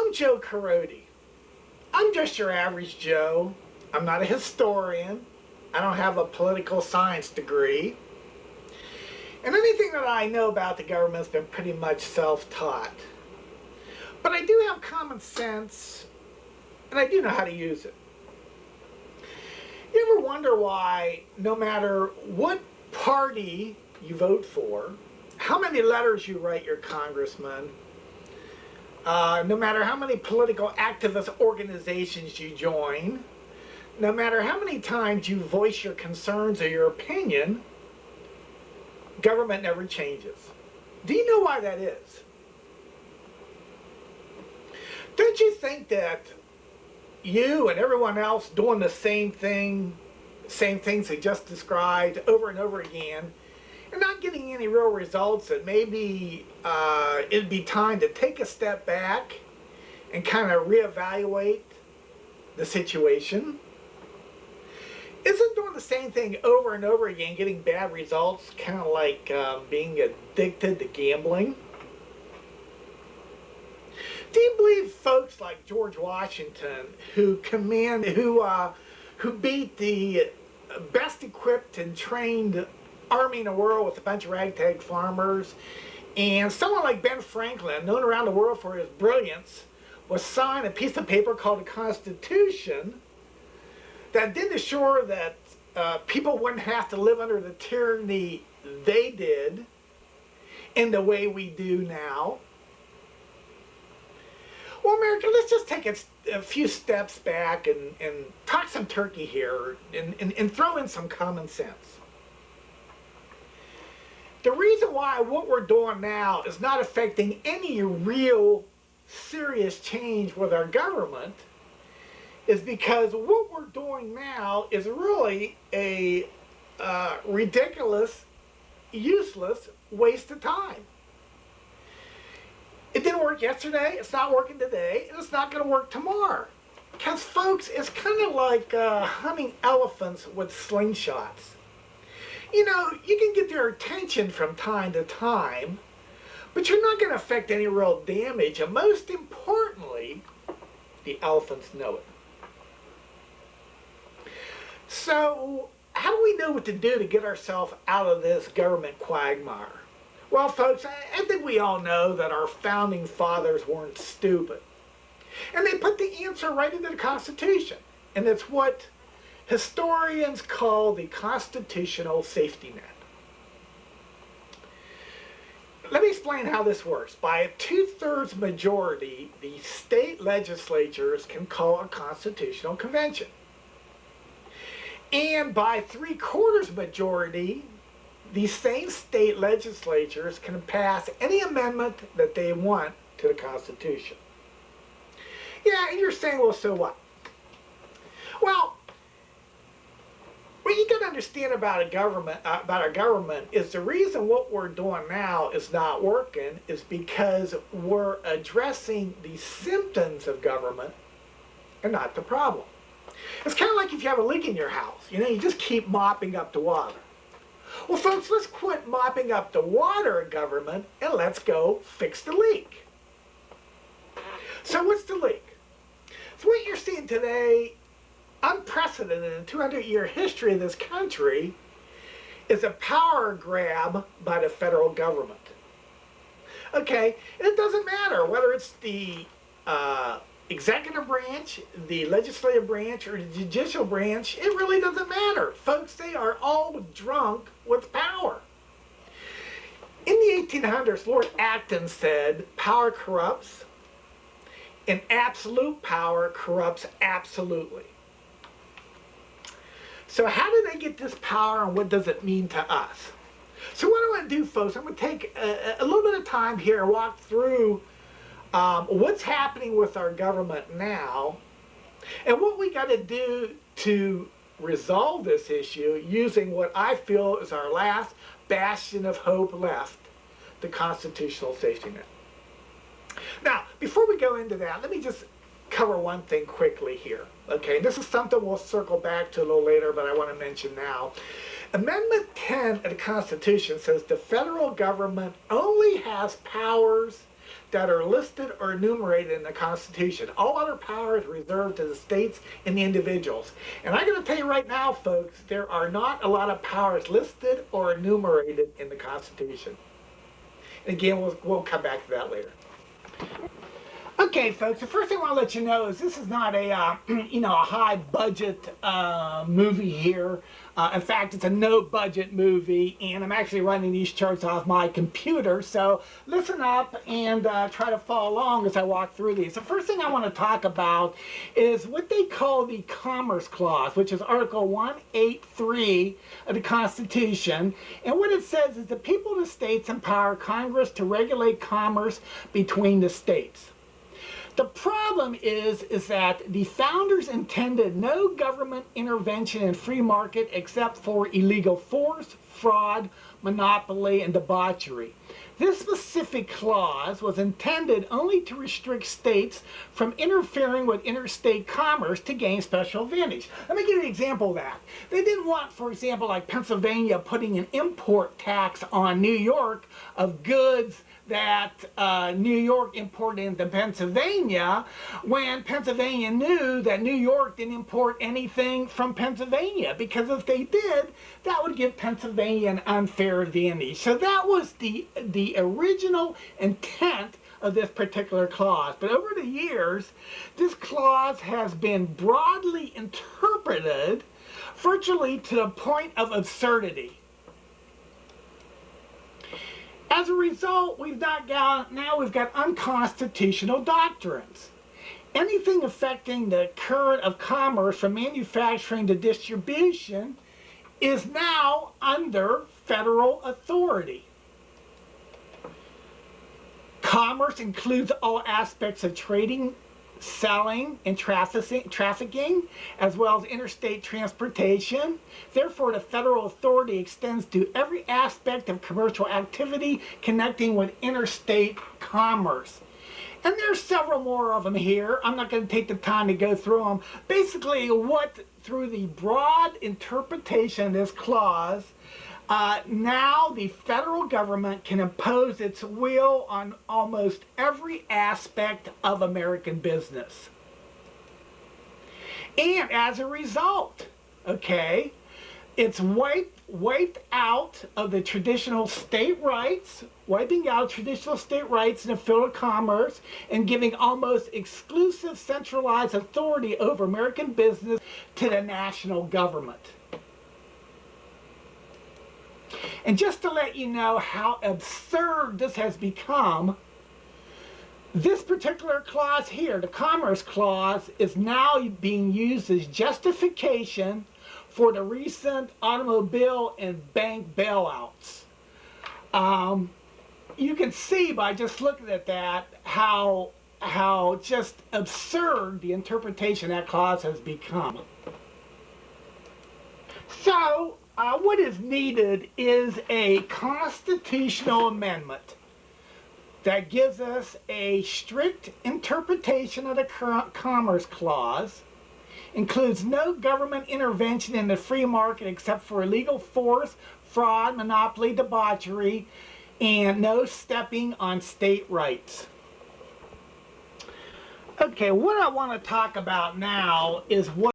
I'm Joe Carodi. I'm just your average Joe. I'm not a historian. I don't have a political science degree. And anything that I know about the government has been pretty much self-taught. But I do have common sense, and I do know how to use it. You ever wonder why, no matter what party you vote for, how many letters you write your congressman, no matter how many political activist organizations you join, no matter how many times you voice your concerns or your opinion, government never changes? Do you know why that is? Don't you think that you and everyone else doing the same things they just described over and over again, and not getting any real results, that maybe it'd be time to take a step back and kind of reevaluate the situation? Isn't doing the same thing over and over again, getting bad results, kind of like being addicted to gambling? Do you believe folks like George Washington, who beat the best equipped and trained army in the world with a bunch of ragtag farmers, and someone like Ben Franklin, known around the world for his brilliance, was signed a piece of paper called the Constitution that did assure that people wouldn't have to live under the tyranny they did in the way we do now? Well, America, let's just take a few steps back and talk some turkey here and throw in some common sense. The reason why what we're doing now is not affecting any real serious change with our government is because what we're doing now is really a ridiculous, useless waste of time. It didn't work yesterday, it's not working today, and it's not going to work tomorrow. Because, folks, it's kind of like hunting elephants with slingshots. You know, you can get their attention from time to time, but you're not going to affect any real damage, and most importantly, the elephants know it. So, how do we know what to do to get ourselves out of this government quagmire? Well, folks, I think we all know that our founding fathers weren't stupid. And they put the answer right into the Constitution. And it's what historians call the constitutional safety net. Let me explain how this works. By a 2/3 majority, the state legislatures can call a constitutional convention. And by 3/4 majority, these same state legislatures can pass any amendment that they want to the Constitution. Yeah, and you're saying, well, so what? Well, what you got to understand about our government is the reason what we're doing now is not working is because we're addressing the symptoms of government and not the problem. It's kind of like if you have a leak in your house. You know, you just keep mopping up the water. Well, folks, let's quit mopping up the water in government and let's go fix the leak. So what's the leak? So what you're seeing today, unprecedented in 200-year history of this country, is a power grab by the federal government. Okay, and it doesn't matter whether it's the executive branch, the legislative branch, or the judicial branch. It really doesn't matter. Folks, they are all drunk with power. In the 1800s, Lord Acton said, power corrupts, and absolute power corrupts absolutely. So how did they get this power, and what does it mean to us? So what I want to do, folks, I'm going to take a little bit of time here and walk through what's happening with our government now, and what we got to do to resolve this issue using what I feel is our last bastion of hope left, the constitutional safety net. Now, before we go into that, let me just cover one thing quickly here. Okay, this is something we'll circle back to a little later, but I want to mention now. Amendment 10 of the Constitution says the federal government only has powers that are listed or enumerated in the Constitution. All other powers reserved to the states and the individuals. And I'm going to tell you right now, folks, there are not a lot of powers listed or enumerated in the Constitution. And again, we'll come back to that later. Okay, folks, the first thing I want to let you know is this is not a, a high budget movie here. In fact, it's a no budget movie, and I'm actually running these charts off my computer. So listen up and try to follow along as I walk through these. The first thing I want to talk about is what they call the Commerce Clause, which is Article 183 of the Constitution. And what it says is the people of the states empower Congress to regulate commerce between the states. The problem is that the founders intended no government intervention in free market except for illegal force, fraud, monopoly, and debauchery. This specific clause was intended only to restrict states from interfering with interstate commerce to gain special advantage. Let me give you an example of that. They didn't want, for example, like Pennsylvania putting an import tax on New York of goods that New York imported into Pennsylvania, when Pennsylvania knew that New York didn't import anything from Pennsylvania, because if they did, that would give Pennsylvania an unfair advantage. So that was the original intent of this particular clause. But over the years, this clause has been broadly interpreted virtually to the point of absurdity. As a result, we've got unconstitutional doctrines. Anything affecting the current of commerce from manufacturing to distribution is now under federal authority. Commerce includes all aspects of trading, selling, and trafficking, as well as interstate transportation. Therefore, the federal authority extends to every aspect of commercial activity connecting with interstate commerce. And there's several more of them here. I'm not going to take the time to go through them. Basically, through the broad interpretation of this clause, now the federal government can impose its will on almost every aspect of American business. And as a result, it's wiped out of the traditional state rights, wiping out traditional state rights in the field of commerce and giving almost exclusive centralized authority over American business to the national government. And just to let you know how absurd this has become, this particular clause here, the Commerce Clause, is now being used as justification for the recent automobile and bank bailouts. You can see by just looking at that how just absurd the interpretation of that clause has become. So, what is needed is a constitutional amendment that gives us a strict interpretation of the current Commerce Clause, includes no government intervention in the free market except for illegal force, fraud, monopoly, debauchery, and no stepping on state rights. Okay, what I want to talk about now is what